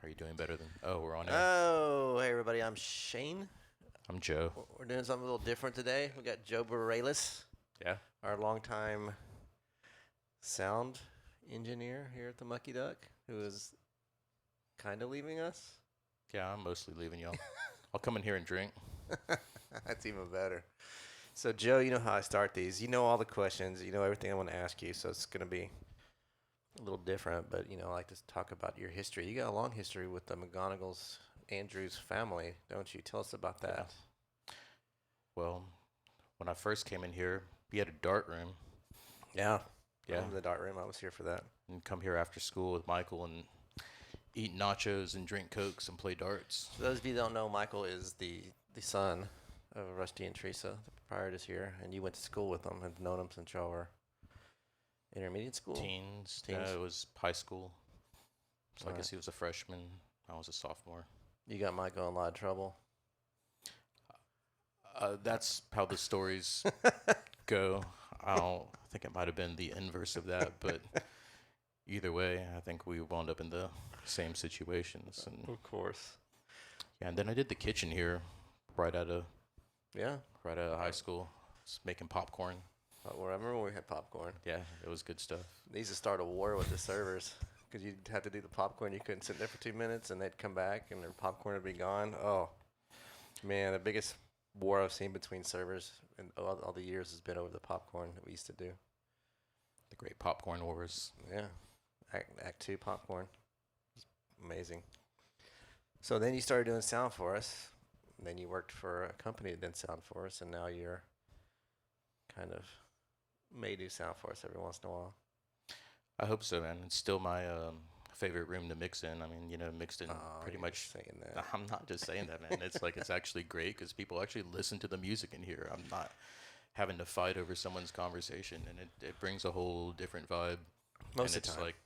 Are you doing better than? Oh, we're on air. Oh, hey everybody, I'm Shane. I'm Joe. We're doing something a little different today. We got Joe Bareles, Yeah. our longtime sound engineer here at the Mucky Duck, who is kind of leaving us. Yeah, I'm mostly leaving y'all. I'll come in here and drink. That's even better. So, Joe, you know how I start these. You know all the questions. You know everything I want to ask you, so it's going to be a little different, but, I like to talk about your history. You got a long history with the McGonigels, Andrews family, don't you? Tell us about that. Well, when I first came in here, we had a dart room. Yeah. Yeah. Remember the dart room? I was here for that. And come here after school with Michael and eat nachos and drink Cokes and play darts. For those of you who don't know, Michael is the son of Rusty and Teresa, the proprietors here, and you went to school with them and known them since y'all were intermediate school? Teens. Teens. Yeah, it was high school. So I Alright. guess he was a freshman. I was a sophomore. You got Michael in a lot of trouble. That's how the stories go. I don't think it might have been the inverse of that, but either way, I think we wound up in the same situations. And Of course. yeah, and then I did the kitchen here, right out of Yeah. high school, just making popcorn. Well, I remember when we had popcorn. Yeah, it was good stuff. They used to start a war with the servers because you'd have to do the popcorn. You couldn't sit there for 2 minutes, and they'd come back, and their popcorn would be gone. Oh, man, the biggest war I've seen between servers in all the years has been over the popcorn that we used to do. The great popcorn wars. Yeah. Act 2 popcorn. It's amazing. So then you started doing sound for us. And then you worked for a company that did sound for us, and now you're kind of may do sound for us every once in a while. I hope so, man. It's still my favorite room to mix in. I mean, mixed in pretty You're much. saying that. I'm not just saying that, man. It's like it's actually great because people actually listen to the music in here. I'm not having to fight over someone's conversation, and it brings a whole different vibe. Most and of the it's time. like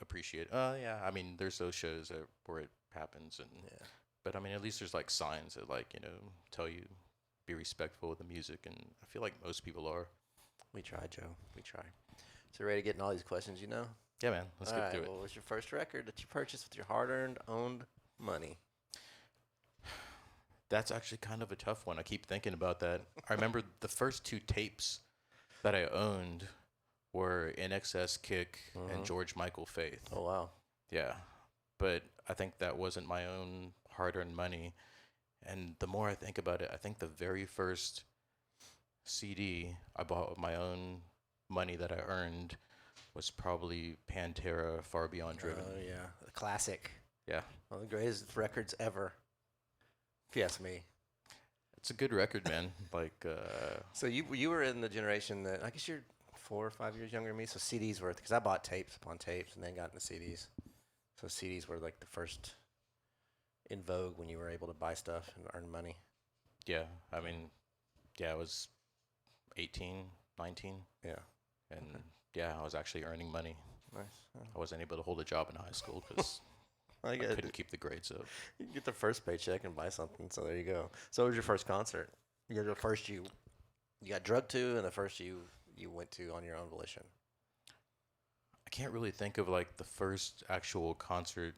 appreciate. Yeah. I mean, there's those shows where it happens, and Yeah. but I mean, at least there's like signs that like tell you be respectful of the music, and I feel like most people are. We try, Joe. We try. So ready to get in all these questions, Yeah, man. Let's All get right. through it. Well, what's your first record that you purchased with your hard-earned, owned money? That's actually kind of a tough one. I keep thinking about that. I remember the first two tapes that I owned were In Excess Kick and George Michael Faith. Oh, wow. Yeah. But I think that wasn't my own hard-earned money. And the more I think about it, I think the very first CD I bought with my own money that I earned was probably Pantera, Far Beyond Driven. Oh, yeah. The classic. Yeah. One of the greatest records ever, if you ask me. It's a good record, man. Like, So you were in the generation that, I guess you're 4 or 5 years younger than me, so CDs were, because I bought tapes upon tapes and then got into CDs. So CDs were like the first in vogue when you were able to buy stuff and earn money. yeah, I mean, yeah, I was 18, 19. Yeah. And yeah, I was actually earning money. Nice. I wasn't able to hold a job in high school because I I get couldn't keep the grades up. you get the first paycheck and buy something. So there you go. So what was your first concert? You got the first you got drugged to, and the first you went to on your own volition. I can't really think of like the first actual concert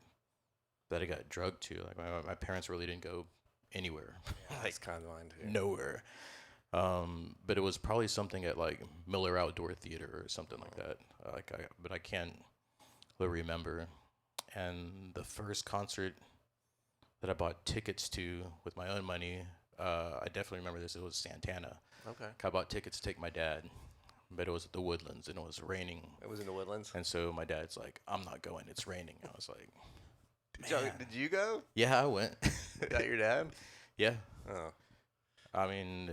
that I got drugged to. Like my parents really didn't go anywhere, That's kind of mine too. nowhere. But it was probably something at like Miller Outdoor Theater or something like that. But I can't really remember. And the first concert that I bought tickets to with my own money, I definitely remember this. It was Santana. Okay. I bought tickets to take my dad, but it was at the Woodlands and it was raining. It was in the Woodlands. And so my dad's like, "I'm not going. It's raining." I was like, Did you go? "Yeah, I went." Got your dad? Yeah. Oh. I mean,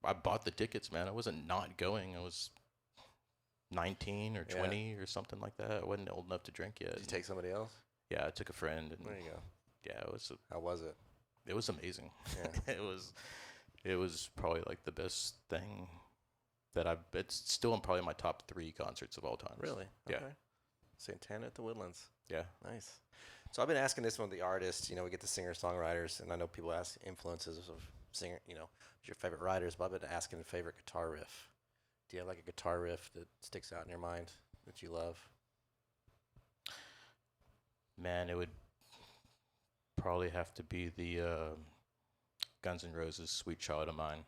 I bought the tickets, man. I wasn't not going. I was 19 or 20 or something like that. I wasn't old enough to drink yet. Did you take somebody else? Yeah, I took a friend. And There you go. yeah, How was it? it was amazing. Yeah. It was probably like the best thing that it's still in probably my top 3 concerts of all time. Really? Yeah. Okay. Santana at the Woodlands. Yeah. Nice. So I've been asking this one of the artists. We get the singer-songwriters, and I know people ask influences of singer. Who's your favorite writers? But I've been asking a favorite guitar riff. Do you have like a guitar riff that sticks out in your mind that you love? Man, it would probably have to be the Guns N' Roses "Sweet Child of Mine."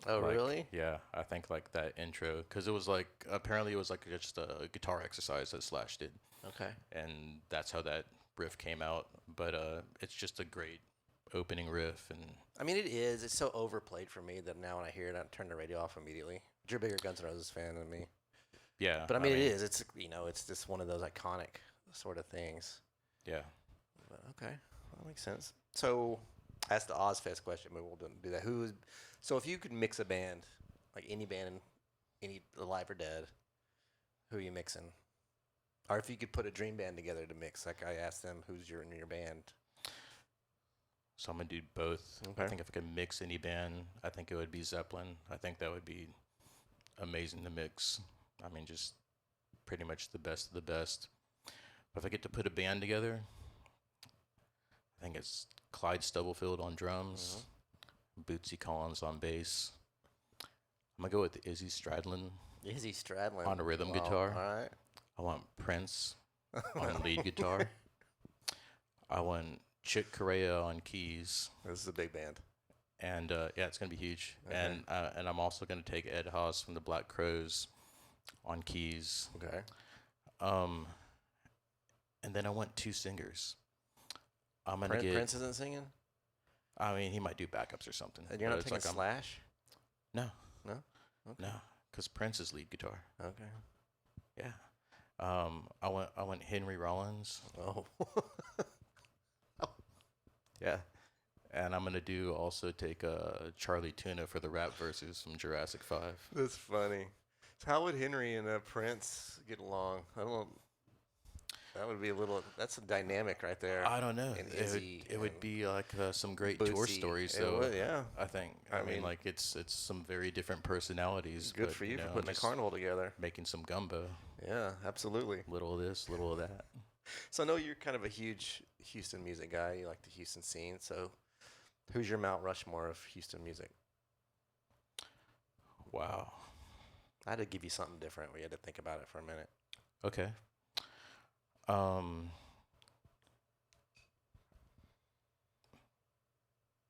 Oh, Like, really? yeah, I think like that intro, because it was like apparently it was like just a guitar exercise that Slash did, Okay. and that's how that riff came out. But it's just a great opening riff, and I mean, it is. It's so overplayed for me that now when I hear it, I turn the radio off immediately. But you're a bigger Guns N' Roses fan than me. yeah, But I mean, it is. It's it's just one of those iconic sort of things. yeah. But okay, that makes sense. So that's the Ozfest question, but we'll do that. So if you could mix a band, like any band, any alive or dead, who are you mixing? Or if you could put a dream band together to mix, like I asked them, who's in your band? So I'm gonna do both. Okay. I think if I could mix any band, I think it would be Zeppelin. I think that would be amazing to mix. I mean, just pretty much the best of the best. But if I get to put a band together, I think it's Clyde Stubblefield on drums, Bootsy Collins on bass. I'm gonna go with Izzy Stradlin Izzy Stradlin on a rhythm Wow. guitar. All right. I want Prince on lead guitar. I want Chick Corea on keys. This is a big band. And yeah, it's gonna be huge. Okay. And I'm also gonna take Ed Haas from the Black Crows on keys. Okay. And then I want two singers. I'm gonna get. Prince isn't singing? I mean, he might do backups or something. And you're but not it's taking like Slash? No, No? Okay. no, because Prince is lead guitar. Okay. Yeah. I want Henry Rollins. Oh. Yeah. And I'm gonna also take Charlie Tuna for the rap verses from Jurassic 5. That's funny. So how would Henry and Prince get along? I don't know. That would be a little. That's a dynamic right there. I don't know. And It Izzy would and be like some great tour Bootsy. stories. It So would, yeah. I think. I I mean, mean, like it's some very different personalities. Good but, for you for know, putting a just carnival together. making some gumbo. Yeah, absolutely. Little of this, little of that. So I know you're kind of a huge Houston music guy. You like the Houston scene. So who's your Mount Rushmore of Houston music? Wow. I had to give you something different. We had to think about it for a minute. Okay.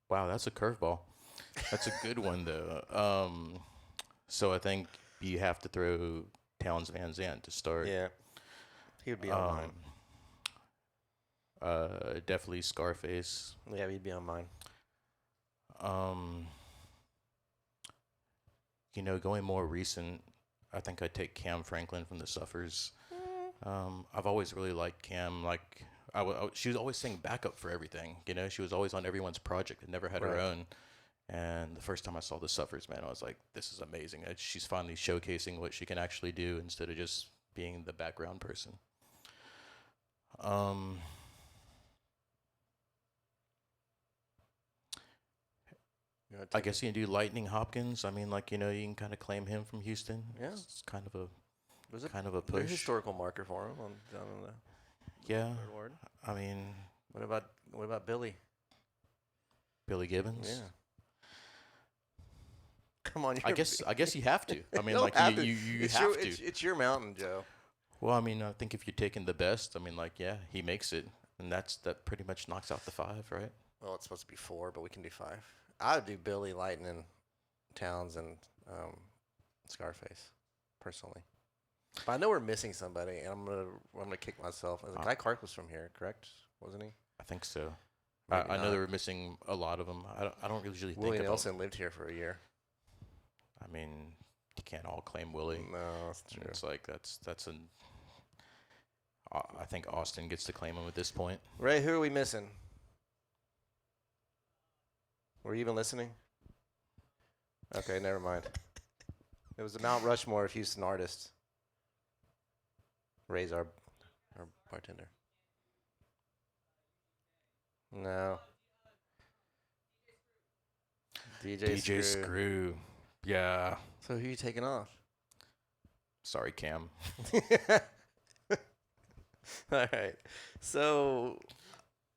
Wow, that's a curveball. That's a good one though. So I think you have to throw Towns Van Zandt to start. Yeah, he would be on mine. Definitely Scarface. Yeah, he'd be on mine. Going more recent, I think I'd take Cam Franklin from the Suffers. I've always really liked Cam. Like, she was always singing backup for everything. She was always on everyone's project and never had her Right. own. And the first time I saw the Suffers, man, I was like, this is amazing. She's finally showcasing what she can actually do instead of just being the background person. I guess you can do Lightning Hopkins. I mean, like, you can kind of claim him from Houston. Yeah. It's kind of a Was it kind of a there's a push. historical marker for him down in the Yeah. Third Ward? I mean, What about Billy? Billy Gibbons. Yeah. Come on, I guess you have to. I mean, don't like have to. you It's have your, to. It's your mountain, Joe. Well, I mean, I think if you're taking the best, I mean, like, yeah, he makes it, and that pretty much knocks out the 5, right? Well, it's supposed to be 4, but we can do 5. I would do Billy, Lightning, Towns, and Scarface, personally. But I know we're missing somebody, and I'm gonna kick myself. Guy Clark was from here, correct? Wasn't he? I think so. Maybe I know not. they were missing a lot of them. I don't usually think Willie about. Nelson lived here for a year. I mean, you can't all claim Willie. No, that's true. It's like that's an. I think Austin gets to claim him at this point. Ray, who are we missing? Were you even listening? Okay, never mind. It was the Mount Rushmore of Houston artists. Ray's our bartender. No. DJ Screw. Yeah. So who are you taking off? Sorry, Cam. All right. So,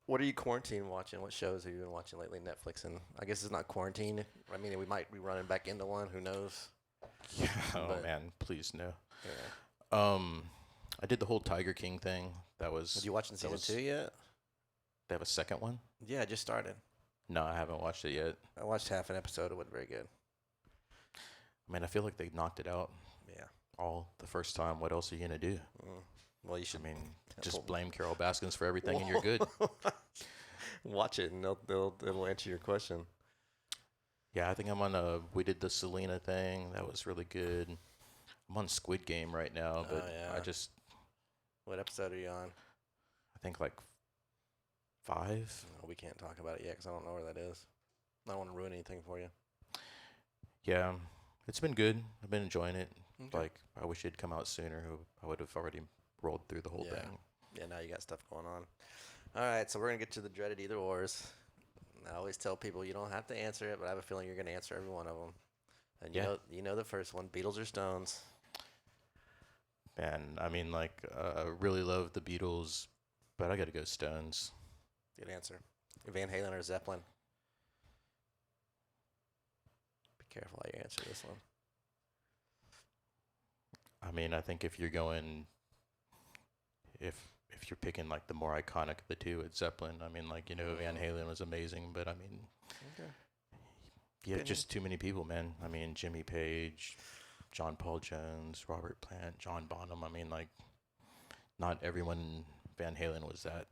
what are you quarantine watching? What shows have you been watching lately? Netflix, and I guess it's not quarantine. I mean, we might be running back into one. Who knows? Yeah. Oh But- man, please no. Yeah. I did the whole Tiger King thing. That was. Have you watching season 2 yet? They have a second one? Yeah, it just started. No, I haven't watched it yet. I watched half an episode. It wasn't very good. I mean, I feel like they knocked it out Yeah. all the first time. What else are you gonna do? Mm. Well, you should. I mean, just blame Carol Baskins for everything, and you're good. Watch it, and it'll answer your question. Yeah, I think I'm on we did the Selena thing. That was really good. I'm on Squid Game right now, but yeah. What episode are you on? I think like 5. No, we can't talk about it yet because I don't know where that is. I don't want to ruin anything for you. Yeah, it's been good. I've been enjoying it. Okay. Like, I wish it'd come out sooner. I would have already rolled through the whole thing. Yeah, now you got stuff going on. All right, so we're going to get to the dreaded either ors. I always tell people you don't have to answer it, but I have a feeling you're going to answer every one of them. And you know the first one, Beatles or Stones? Man, I mean, like, I really love the Beatles, but I got to go Stones. Good answer. Van Halen or Zeppelin? Be careful how you answer this one. I mean, I think if you're picking like the more iconic of the two, it's Zeppelin. I mean, like, Van Halen was amazing, but I mean, Okay. you have just too many people, man. I mean, Jimmy Page, John Paul Jones, Robert Plant, John Bonham. I mean, like, not everyone in Van Halen was that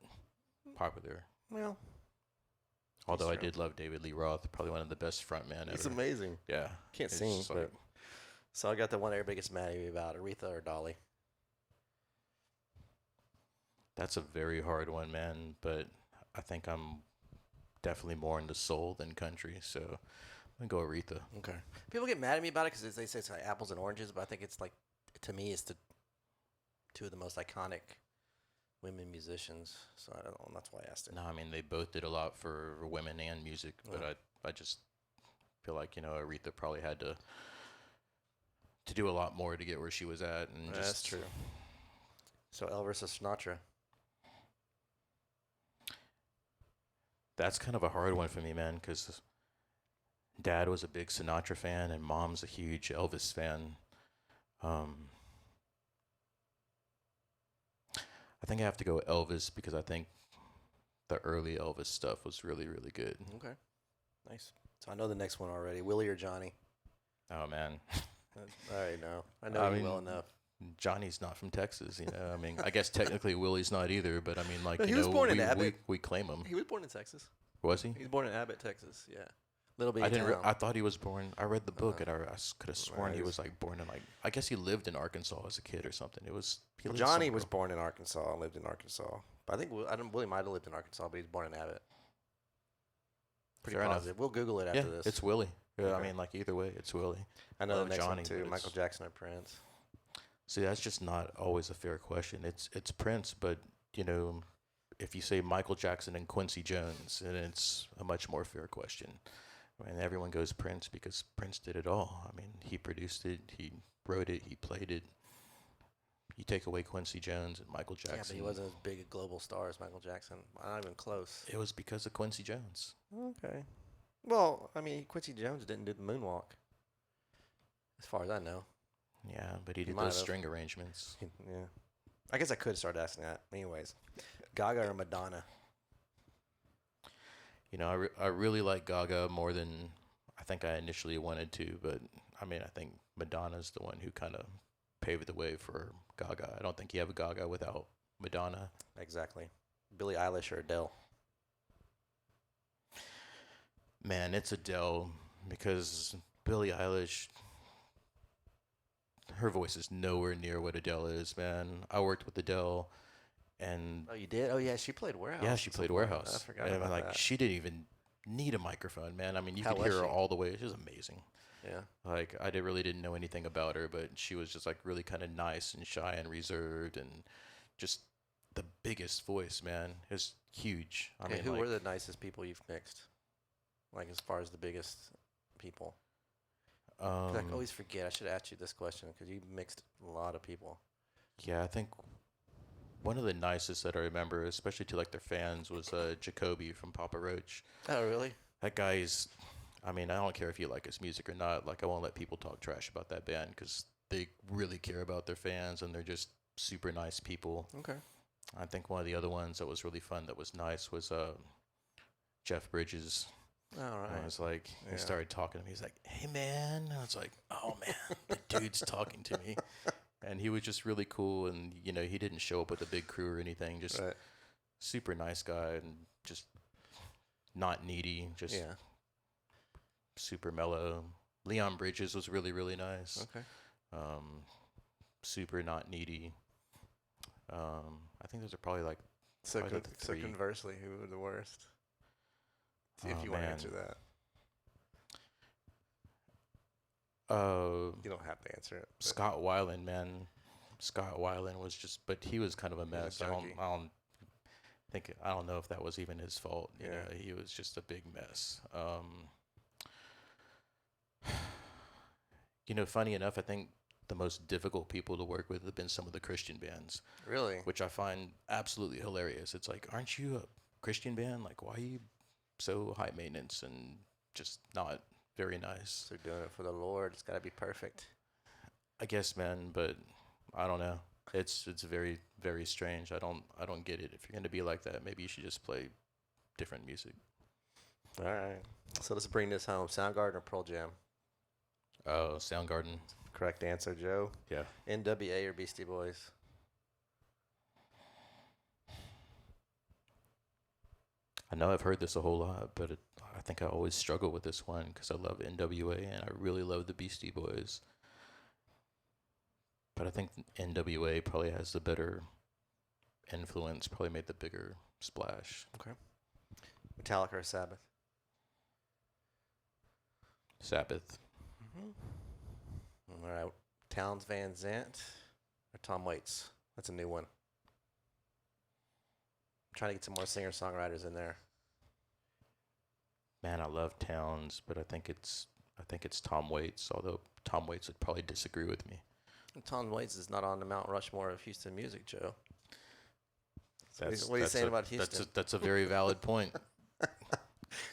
popular. Well, although I did love David Lee Roth, probably one of the best frontmen ever. He's amazing. Yeah. Can't sing, but... So I got the one everybody gets mad at me about, Aretha or Dolly. That's a very hard one, man, but I think I'm definitely more into soul than country, so I'm going to go Aretha. Okay. People get mad at me about it because they say it's like apples and oranges, but I think it's like, to me, it's the two of the most iconic women musicians, so I don't know, that's why I asked it. No, I mean, they both did a lot for women and music, but I just feel like, Aretha probably had to do a lot more to get where she was at. And that's true. So Elvis or Sinatra? That's kind of a hard one for me, man, because Dad was a big Sinatra fan and Mom's a huge Elvis fan. I think I have to go Elvis because I think the early Elvis stuff was really, really good. Okay. Nice. So I know the next one already. Willie or Johnny? Oh, man. All right, no. I know you well enough. Johnny's not from Texas, I mean, I guess technically Willie's not either, but I mean, like, no, he was born in Abbott. We claim him. He was born in Texas. Was he? He was born in Abbott, Texas. Yeah. Little bit. I thought he was born. I read the book and I could have sworn he was like born in like. I guess he lived in Arkansas as a kid or something. Johnny was born in Arkansas and lived in Arkansas. But I think Willie might have lived in Arkansas, but he was born in Abbott. Pretty positive. Enough. We'll Google it after this. It's Willie. Yeah, okay. I mean, like, either way, it's Willie. I know the next Johnny, one too. Michael Jackson or Prince. See, that's just not always a fair question. It's Prince, but if you say Michael Jackson and Quincy Jones, then it's a much more fair question. I mean, everyone goes Prince because Prince did it all. I mean, he produced it, he wrote it, he played it. You take away Quincy Jones and Michael Jackson. Yeah, but he wasn't as big a global star as Michael Jackson. Not even close. It was because of Quincy Jones. Okay. Well, I mean, Quincy Jones didn't do the moonwalk, as far as I know. Yeah, but he did those string arrangements. Yeah. I guess I could start asking that. Anyways, Gaga or Madonna? I really like Gaga more than I think I initially wanted to, but I mean, I think Madonna's the one who kind of paved the way for Gaga. I don't think you have a Gaga without Madonna. Exactly. Billie Eilish or Adele? Man, it's Adele because Billie Eilish, her voice is nowhere near what Adele is, man. I worked with Adele, and... Oh, you did? Oh, yeah, she played Warehouse. Yeah, she played Warehouse. I forgot about that. She didn't even need a microphone, man. I mean, you could hear her all the way. She was amazing. Yeah. Like, I really didn't know anything about her, but she was just, like, really kind of nice and shy and reserved and just the biggest voice, man. It was huge. I mean, who were the nicest people you've mixed? Like, as far as the biggest people? I always forget. I should ask you this question because you mixed a lot of people. Yeah, I think one of the nicest that I remember, especially to, like, their fans, was Jacoby from Papa Roach. Oh, really? That guy's... I mean, I don't care if you like his music or not. Like, I won't let people talk trash about that band because they really care about their fans and they're just super nice people. Okay. I think one of the other ones that was really fun, that was nice, was Jeff Bridges. All right. I was like, Yeah. he started talking to me. He's like, "Hey man," and I was like, "Oh man, the dude's talking to me," and he was just really cool. And he didn't show up with a big crew or anything. Just Right. super nice guy, and just not needy. Just Yeah. super mellow. Leon Bridges was really really nice. Okay. Super not needy. I think those are probably like So, probably the so three. conversely, who were the worst? See if Oh, you want to man. answer that. You don't have to answer it. but- Scott Weiland, man. Scott Weiland was just, but he was kind of a He was a mess. donkey. I don't know if that was even his fault. Yeah. He was just a big mess. Funny enough, I think the most difficult people to work with have been some of the Christian bands, Really? which I find absolutely hilarious. It's like, aren't you a Christian band? Like, why are you so high maintenance and just not very nice? So doing it for the Lord. It's got to be perfect. I guess, man, but I don't know. It's very very strange. I don't get it. If you're gonna be like that, maybe you should just play different music. All right. So let's bring this home. Soundgarden or Pearl Jam? Oh, Soundgarden. Correct answer, Joe. Yeah. NWA or Beastie Boys? I know I've heard this a whole lot, but I think I always struggle with this one because I love NWA and I really love the Beastie Boys. But I think NWA probably has the better influence, probably made the bigger splash. Metallica or Sabbath? Sabbath. All right. Towns Van Zandt or Tom Waits? That's a new one. I'm trying to get some more singer-songwriters in there. Man, I love Towns, but I think it's Tom Waits, although Tom Waits would probably disagree with me. Tom Waits is not on the Mount Rushmore of Houston music, Joe. That's, what are you saying about Houston? That's a very valid point.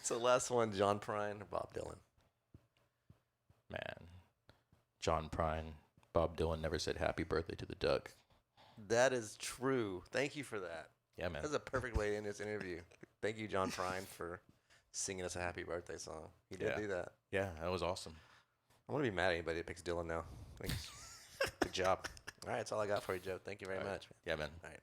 So last one, John Prine or Bob Dylan? Man, John Prine, Bob Dylan never said happy birthday to the duck. That is true. Thank you for that. Yeah, man. That's a perfect way to end this interview. Thank you, John Prine, for singing us a happy birthday song. He did Yeah. do that. Yeah, that was awesome. I want to be mad at anybody that picks Dylan now. Thanks. Good job. All right, that's all I got for you, Joe. Thank you very All right. much. Yeah, man. All right.